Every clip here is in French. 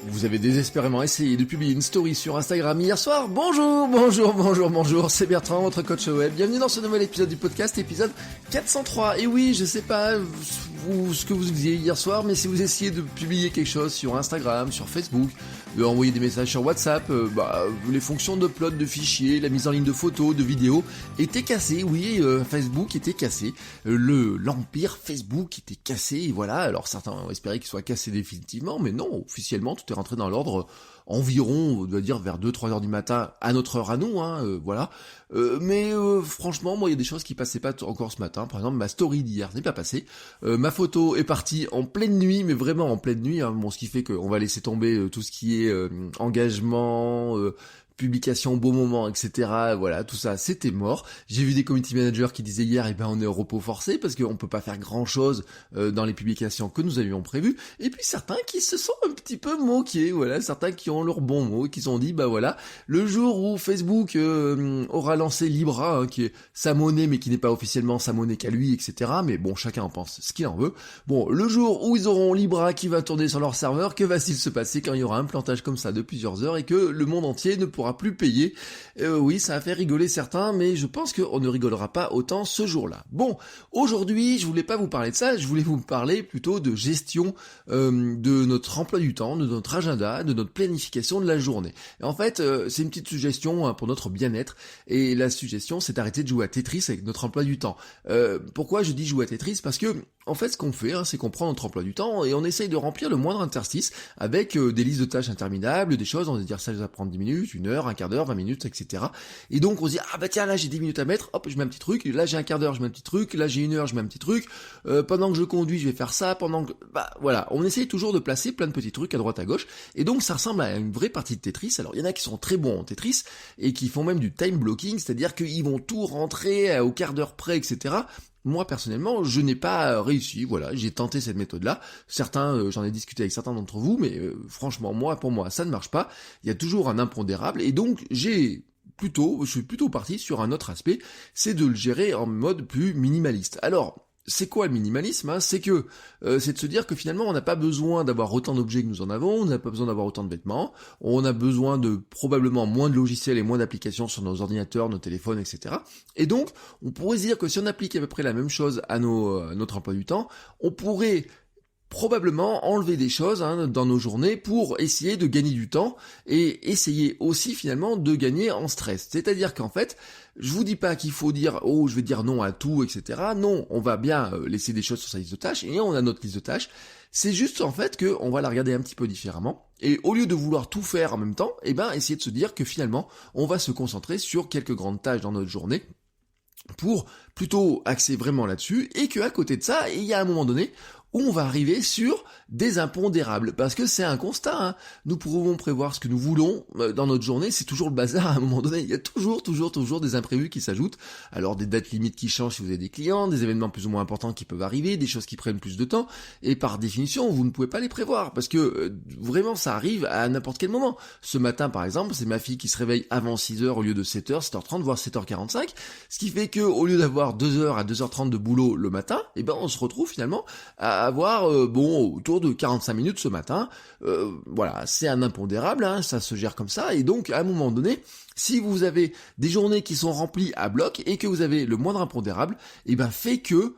Vous avez désespérément essayé de publier une story sur Instagram hier soir. Bonjour, c'est Bertrand, votre coach web. Bienvenue dans ce nouvel épisode du podcast, épisode 403. Et oui, je sais pas ce que vous faisiez hier soir, mais si vous essayez de publier quelque chose sur Instagram, sur Facebook, de envoyer des messages sur WhatsApp, les fonctions d'upload de fichiers, la mise en ligne de photos, de vidéos étaient cassées. Oui, Facebook était cassé. L'empire Facebook était cassé, et voilà. Alors certains ont espéré qu'il soit cassé définitivement, mais non, officiellement, tout est rentré dans l'ordre environ, on doit dire vers 2-3 heures du matin, à notre heure à nous, voilà. Mais franchement, moi, il y a des choses qui passaient pas encore ce matin. Par exemple, ma story d'hier n'est pas passée. Ma photo est partie en pleine nuit, mais vraiment en pleine nuit. Bon, ce qui fait qu'on va laisser tomber tout ce qui est engagement, publication au bon moment, etc. Voilà, tout ça, c'était mort. J'ai vu des community managers qui disaient hier, on est au repos forcé parce qu'on peut pas faire grand chose dans les publications que nous avions prévues. Et puis certains qui se sont un petit peu moqués, voilà, certains qui ont leur bon mot, qui se sont dit, voilà, le jour où Facebook aura lancé Libra, qui est sa monnaie, mais qui n'est pas officiellement sa monnaie qu'à lui, etc. Mais bon, chacun en pense ce qu'il en veut. Bon, le jour où ils auront Libra qui va tourner sur leur serveur, que va-t-il se passer quand il y aura un plantage comme ça de plusieurs heures et que le monde entier ne pourra plus payer? Oui, ça a fait rigoler certains, mais je pense qu'on ne rigolera pas autant ce jour-là. Bon, aujourd'hui, je voulais pas vous parler de ça, je voulais vous parler plutôt de gestion de notre emploi du temps, de notre agenda, de notre planification de la journée. Et en fait, c'est une petite suggestion pour notre bien-être, et la suggestion, c'est d'arrêter de jouer à Tetris avec notre emploi du temps. Pourquoi je dis jouer à Tetris? Parce que en fait, ce qu'on fait, c'est qu'on prend notre emploi du temps et on essaye de remplir le moindre interstice avec des listes de tâches interminables, des choses, on va dire ça va prendre 10 minutes, 1 heure, un quart d'heure, 20 minutes, etc. Et donc on se dit, tiens, là j'ai 10 minutes à mettre, hop, je mets un petit truc, là j'ai un quart d'heure, je mets un petit truc, là j'ai 1 heure, je mets un petit truc, pendant que je conduis, je vais faire ça, voilà, on essaye toujours de placer plein de petits trucs à droite à gauche, et donc ça ressemble à une vraie partie de Tetris. Alors il y en a qui sont très bons en Tetris, et qui font même du time blocking, c'est-à-dire qu'ils vont tout rentrer au quart d'heure près, etc. Moi, personnellement, je n'ai pas réussi, voilà, j'ai tenté cette méthode-là. Certains, j'en ai discuté avec certains d'entre vous, mais franchement, pour moi, ça ne marche pas. Il y a toujours un impondérable, et donc, je suis plutôt parti sur un autre aspect, c'est de le gérer en mode plus minimaliste. Alors, c'est quoi le minimalisme? C'est que c'est de se dire que finalement on n'a pas besoin d'avoir autant d'objets que nous en avons, on n'a pas besoin d'avoir autant de vêtements, on a besoin de probablement moins de logiciels et moins d'applications sur nos ordinateurs, nos téléphones, etc. Et donc on pourrait se dire que si on applique à peu près la même chose à notre emploi du temps, on pourrait probablement enlever des choses dans nos journées pour essayer de gagner du temps et essayer aussi finalement de gagner en stress. C'est-à-dire qu'en fait, je vous dis pas qu'il faut dire je vais dire non à tout, etc. Non, on va bien laisser des choses sur sa liste de tâches et on a notre liste de tâches. C'est juste en fait que on va la regarder un petit peu différemment et au lieu de vouloir tout faire en même temps, essayer de se dire que finalement on va se concentrer sur quelques grandes tâches dans notre journée pour plutôt axer vraiment là-dessus et qu'à côté de ça, il y a un moment donné où on va arriver sur des impondérables, parce que c'est un constat, nous pouvons prévoir ce que nous voulons dans notre journée, c'est toujours le bazar à un moment donné, il y a toujours des imprévus qui s'ajoutent, alors des dates limites qui changent si vous avez des clients, des événements plus ou moins importants qui peuvent arriver, des choses qui prennent plus de temps, et par définition, vous ne pouvez pas les prévoir, parce que vraiment ça arrive à n'importe quel moment. Ce matin par exemple, c'est ma fille qui se réveille avant 6h au lieu de 7h, 7h30, voire 7h45, ce qui fait que au lieu d'avoir 2h à 2h30 de boulot le matin, on se retrouve finalement à avoir autour de 45 minutes ce matin. Voilà, c'est un impondérable, ça se gère comme ça, et donc à un moment donné, si vous avez des journées qui sont remplies à bloc et que vous avez le moindre impondérable, fait que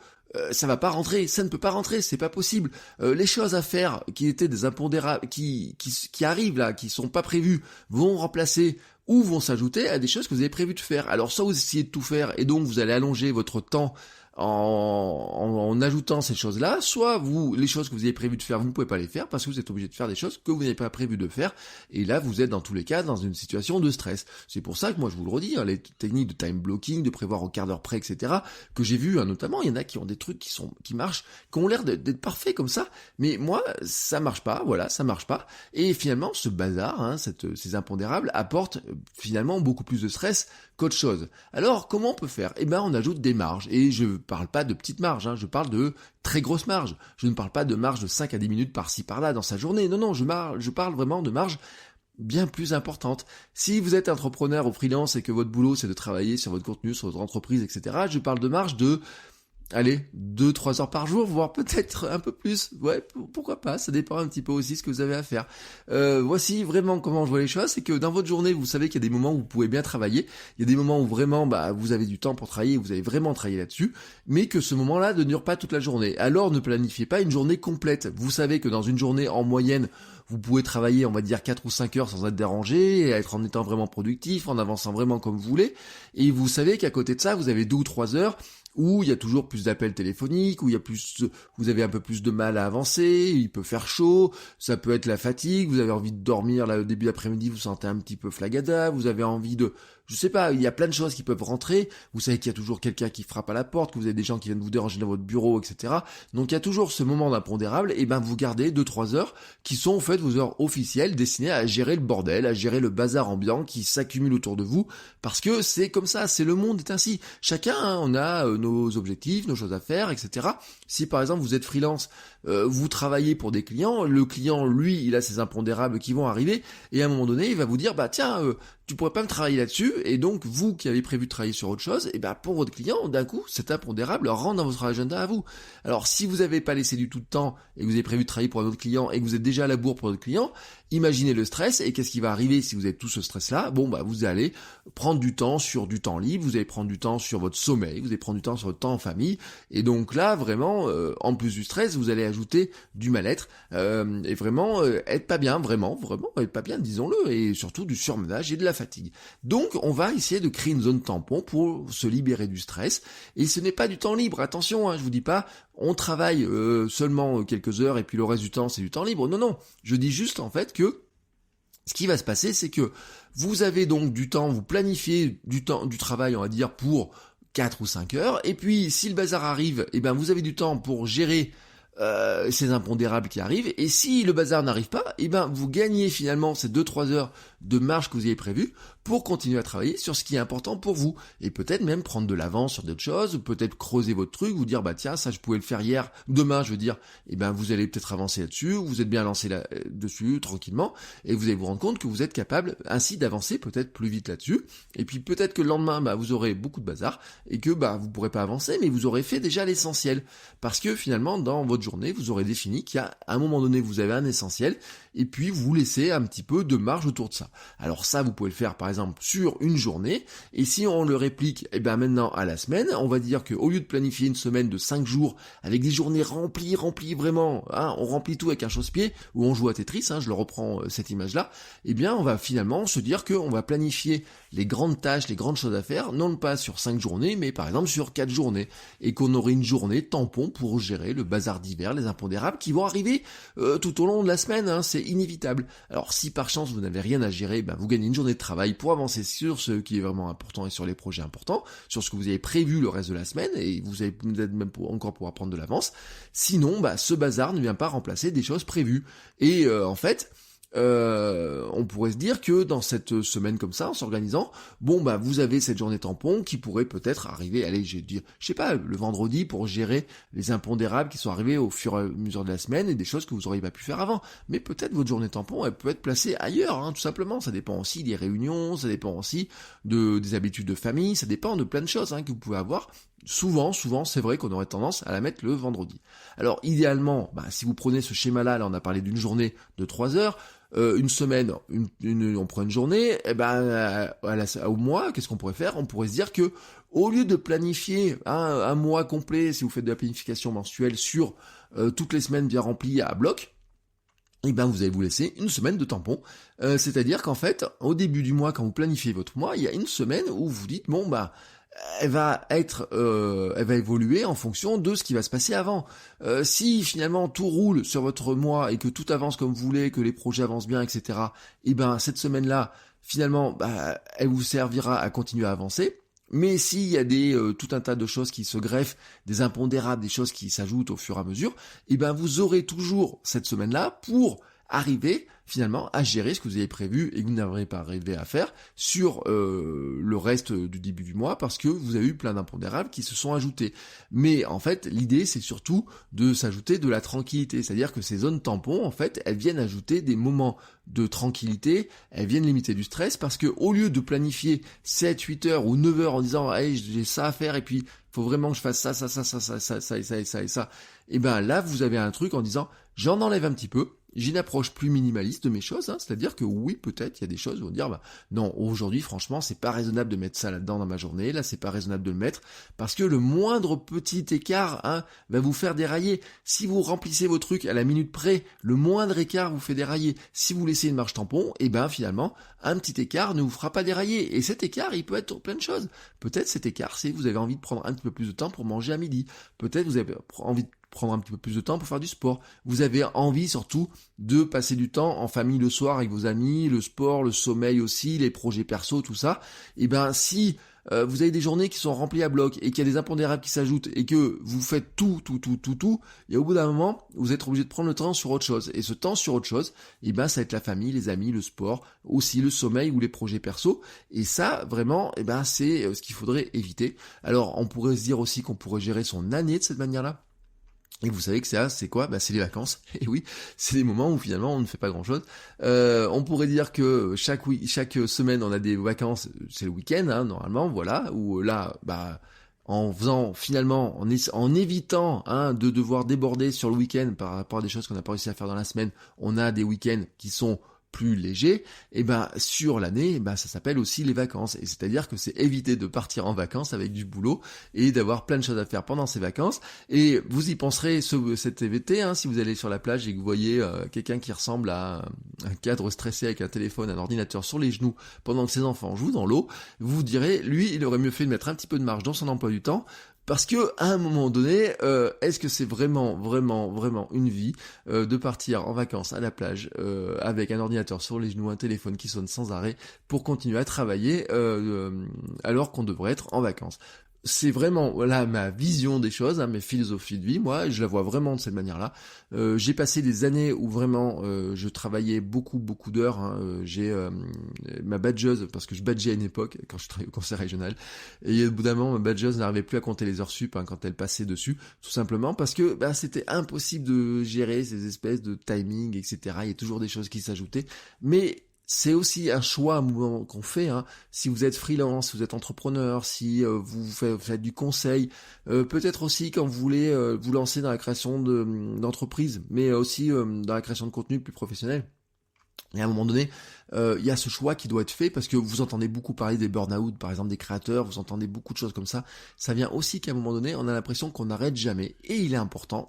ça va pas rentrer, ça ne peut pas rentrer, c'est pas possible. Les choses à faire qui étaient des impondérables, qui arrivent là, qui sont pas prévues, vont remplacer ou vont s'ajouter à des choses que vous avez prévu de faire. Alors soit vous essayez de tout faire et donc vous allez allonger votre temps en ajoutant ces choses-là, soit les choses que vous avez prévu de faire, vous ne pouvez pas les faire parce que vous êtes obligé de faire des choses que vous n'avez pas prévu de faire, et là vous êtes dans tous les cas dans une situation de stress. C'est pour ça que moi je vous le redis, les techniques de time blocking, de prévoir au quart d'heure près, etc., que j'ai vu notamment, il y en a qui ont des trucs qui marchent, qui ont l'air d'être parfaits comme ça, mais moi ça marche pas, voilà, ça marche pas, et finalement ce bazar, ces impondérables apportent finalement beaucoup plus de stress qu'autre chose. Alors comment on peut faire? On ajoute des marges, et je parle pas de petites marges, je parle de très grosses marges. Je ne parle pas de marge de 5 à 10 minutes par-ci par-là dans sa journée. Non, je parle vraiment de marge bien plus importante. Si vous êtes entrepreneur ou freelance et que votre boulot c'est de travailler sur votre contenu, sur votre entreprise, etc., je parle de marge de allez, 2-3 heures par jour, voire peut-être un peu plus. Ouais, pourquoi pas, ça dépend un petit peu aussi ce que vous avez à faire. Voici vraiment comment je vois les choses, c'est que dans votre journée, vous savez qu'il y a des moments où vous pouvez bien travailler, il y a des moments où vraiment vous avez du temps pour travailler, vous allez vraiment travailler là-dessus, mais que ce moment-là ne dure pas toute la journée. Alors ne planifiez pas une journée complète. Vous savez que dans une journée en moyenne, vous pouvez travailler, on va dire 4 ou 5 heures sans être dérangé, et être en étant vraiment productif, en avançant vraiment comme vous voulez, et vous savez qu'à côté de ça, vous avez 2 ou 3 heures où il y a toujours plus d'appels téléphoniques, où vous avez un peu plus de mal à avancer, il peut faire chaud, ça peut être la fatigue, vous avez envie de dormir là au début d'après-midi, vous sentez un petit peu flagada, vous avez envie de, je sais pas, il y a plein de choses qui peuvent rentrer, vous savez qu'il y a toujours quelqu'un qui frappe à la porte, que vous avez des gens qui viennent vous déranger dans votre bureau, etc. Donc il y a toujours ce moment d'impondérable, et vous gardez 2-3 heures qui sont en fait vos heures officielles destinées à gérer le bordel, à gérer le bazar ambiant qui s'accumule autour de vous, parce que c'est comme ça, c'est le monde est ainsi. Chacun, on a nos objectifs, nos choses à faire, etc. Si par exemple vous êtes freelance, vous travaillez pour des clients, le client lui il a ses impondérables qui vont arriver et à un moment donné il va vous dire tiens tu pourrais pas me travailler là-dessus, et donc vous qui avez prévu de travailler sur autre chose, et pour votre client d'un coup cet impondérable rentre dans votre agenda à vous. Alors si vous n'avez pas laissé du tout de temps et que vous avez prévu de travailler pour un autre client et que vous êtes déjà à la bourre pour votre client, imaginez le stress, et qu'est-ce qui va arriver si vous avez tout ce stress là? Vous allez prendre du temps sur du temps libre, vous allez prendre du temps sur votre sommeil, vous allez prendre du temps sur votre temps en famille, et donc là vraiment en plus du stress vous allez ajouter du mal-être et vraiment être pas bien, vraiment être pas bien, disons-le, et surtout du surmenage et de la fatigue. Donc on va essayer de créer une zone tampon pour se libérer du stress, et ce n'est pas du temps libre, attention, je vous dis pas on travaille seulement quelques heures et puis le reste du temps c'est du temps libre, non, je dis juste en fait que ce qui va se passer, c'est que vous avez donc du temps, vous planifiez du travail, on va dire, pour 4 ou 5 heures, et puis si le bazar arrive, vous avez du temps pour gérer ces impondérables qui arrivent, et si le bazar n'arrive pas, vous gagnez finalement ces 2-3 heures de marge que vous avez prévues pour continuer à travailler sur ce qui est important pour vous, et peut-être même prendre de l'avance sur d'autres choses, peut-être creuser votre truc, vous dire tiens ça je pouvais le faire hier, demain je veux dire, vous allez peut-être avancer là-dessus, vous êtes bien lancé là-dessus tranquillement, et vous allez vous rendre compte que vous êtes capable ainsi d'avancer peut-être plus vite là-dessus, et puis peut-être que le lendemain vous aurez beaucoup de bazar, et que vous pourrez pas avancer, mais vous aurez fait déjà l'essentiel, parce que finalement dans votre journée vous aurez défini qu'à un moment donné vous avez un essentiel, et puis vous laissez un petit peu de marge autour de ça. Alors ça, vous pouvez le faire par exemple sur une journée, et si on le réplique maintenant à la semaine, on va dire qu'au lieu de planifier une semaine de 5 jours avec des journées remplies vraiment, on remplit tout avec un chausse-pied, ou on joue à Tetris, je le reprends cette image-là, on va finalement se dire qu'on va planifier les grandes tâches, les grandes choses à faire, non pas sur 5 journées, mais par exemple sur 4 journées, et qu'on aurait une journée tampon pour gérer le bazar d'hiver, les impondérables qui vont arriver tout au long de la semaine, c'est inévitable. Alors si par chance vous n'avez rien à gérer, vous gagnez une journée de travail pour avancer sur ce qui est vraiment important et sur les projets importants, sur ce que vous avez prévu le reste de la semaine, et vous allez peut-être même encore pouvoir prendre de l'avance. Sinon, ce bazar ne vient pas remplacer des choses prévues. Et en fait, on pourrait se dire que dans cette semaine comme ça, en s'organisant, vous avez cette journée tampon qui pourrait peut-être arriver, je sais pas, le vendredi pour gérer les impondérables qui sont arrivés au fur et à mesure de la semaine et des choses que vous auriez pas pu faire avant. Mais peut-être votre journée tampon, elle peut être placée ailleurs, tout simplement. Ça dépend aussi des réunions, ça dépend aussi des habitudes de famille, ça dépend de plein de choses que vous pouvez avoir. Souvent, c'est vrai qu'on aurait tendance à la mettre le vendredi. Alors, idéalement, si vous prenez ce schéma-là, on a parlé d'une journée de 3 heures, une semaine, on prend une journée, au mois, qu'est-ce qu'on pourrait faire? On pourrait se dire que, au lieu de planifier un mois complet, si vous faites de la planification mensuelle sur toutes les semaines bien remplies à bloc, vous allez vous laisser une semaine de tampon. C'est-à-dire qu'en fait, au début du mois, quand vous planifiez votre mois, il y a une semaine où vous dites, elle va évoluer en fonction de ce qui va se passer avant. Si finalement tout roule sur votre mois et que tout avance comme vous voulez, que les projets avancent bien, etc., cette semaine-là, finalement, elle vous servira à continuer à avancer. Mais s'il y a tout un tas de choses qui se greffent, des impondérables, des choses qui s'ajoutent au fur et à mesure, vous aurez toujours cette semaine-là pour arriver finalement à gérer ce que vous avez prévu et que vous n'aurez pas arrivé à faire sur le reste du début du mois, parce que vous avez eu plein d'impondérables qui se sont ajoutés. Mais en fait, l'idée c'est surtout de s'ajouter de la tranquillité, c'est-à-dire que ces zones tampons, en fait, elles viennent ajouter des moments de tranquillité, elles viennent limiter du stress, parce que au lieu de planifier 7, 8 heures ou 9 heures en disant hey, j'ai ça à faire et puis faut vraiment que je fasse ça, et ça. Et ben là, vous avez un truc en disant, j'en enlève un petit peu, j'ai une approche plus minimaliste de mes choses, c'est-à-dire que oui, peut-être, il y a des choses où on va dire, non, aujourd'hui, franchement, c'est pas raisonnable de mettre ça là-dedans dans ma journée, là, c'est pas raisonnable de le mettre, parce que le moindre petit écart, va vous faire dérailler. Si vous remplissez vos trucs à la minute près, le moindre écart vous fait dérailler. Si vous laissez une marge tampon, et ben, finalement, un petit écart ne vous fera pas dérailler. Et cet écart, il peut être pour plein de choses. Peut-être cet écart, c'est vous avez envie de prendre un petit peu plus de temps pour manger à midi. Peut-être vous avez envie de prendre un petit peu plus de temps pour faire du sport. Vous avez envie surtout de passer du temps en famille le soir avec vos amis, le sport, le sommeil aussi, les projets perso, tout ça. Et ben si vous avez des journées qui sont remplies à bloc et qu'il y a des impondérables qui s'ajoutent et que vous faites tout, et au bout d'un moment, vous êtes obligé de prendre le temps sur autre chose. Et ce temps sur autre chose, et ben ça va être la famille, les amis, le sport, aussi le sommeil ou les projets perso. Et ça, vraiment, et ben c'est ce qu'il faudrait éviter. Alors, on pourrait se dire aussi qu'on pourrait gérer son année de cette manière-là. Et vous savez que c'est quoi ? C'est les vacances. Et oui, c'est des moments où finalement on ne fait pas grand-chose. On pourrait dire que chaque semaine on a des vacances, c'est le week-end normalement, voilà. Où là, en faisant finalement, en évitant de devoir déborder sur le week-end par rapport à des choses qu'on n'a pas réussi à faire dans la semaine, on a des week-ends qui sont plus léger, et sur l'année, ça s'appelle aussi les vacances. Et c'est-à-dire que c'est éviter de partir en vacances avec du boulot et d'avoir plein de choses à faire pendant ces vacances. Et vous y penserez cet été, si vous allez sur la plage et que vous voyez quelqu'un qui ressemble à un cadre stressé avec un téléphone, un ordinateur sur les genoux pendant que ses enfants jouent dans l'eau, vous vous direz, lui, il aurait mieux fait de mettre un petit peu de marge dans son emploi du temps. Parce que à un moment donné, est-ce que c'est vraiment une vie de partir en vacances à la plage avec un ordinateur sur les genoux, un téléphone qui sonne sans arrêt pour continuer à travailler alors qu'on devrait être en vacances? C'est vraiment ma vision des choses, mes philosophies de vie. Moi, je la vois vraiment de cette manière-là. J'ai passé des années où vraiment je travaillais beaucoup d'heures. J'ai ma badgeuse, parce que je badgeais à une époque quand je travaillais au conseil régional. Et au bout d'un moment, ma badgeuse n'arrivait plus à compter les heures sup quand elle passait dessus, tout simplement parce que c'était impossible de gérer ces espèces de timing, etc. Il y a toujours des choses qui s'ajoutaient, mais c'est aussi un choix, un mouvement qu'on fait. Si vous êtes freelance, si vous êtes entrepreneur, si vous faites du conseil, peut-être aussi quand vous voulez vous lancer dans la création d'entreprise, mais aussi dans la création de contenu plus professionnel. Et à un moment donné, il y a ce choix qui doit être fait parce que vous entendez beaucoup parler des burn-out, par exemple des créateurs, vous entendez beaucoup de choses comme ça. Ça vient aussi qu'à un moment donné, on a l'impression qu'on n'arrête jamais et il est important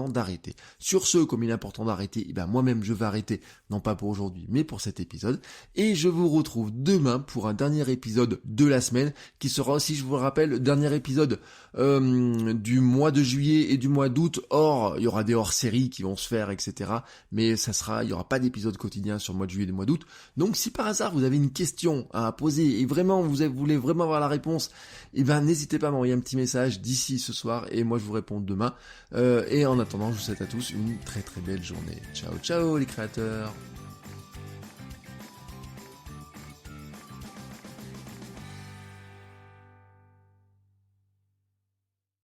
d'arrêter. Sur ce, comme il est important d'arrêter, moi-même je vais arrêter, non pas pour aujourd'hui, mais pour cet épisode. Et je vous retrouve demain pour un dernier épisode de la semaine qui sera aussi, je vous le rappelle, le dernier épisode du mois de juillet et du mois d'août. Or, il y aura des hors-séries qui vont se faire, etc. Mais il y aura pas d'épisode quotidien sur le mois de juillet et le mois d'août. Donc si par hasard vous avez une question à poser et vraiment vous voulez vraiment avoir la réponse, n'hésitez pas à m'envoyer un petit message d'ici ce soir et moi je vous réponds demain. Et en attendant, je vous souhaite à tous une très très belle journée. Ciao les créateurs.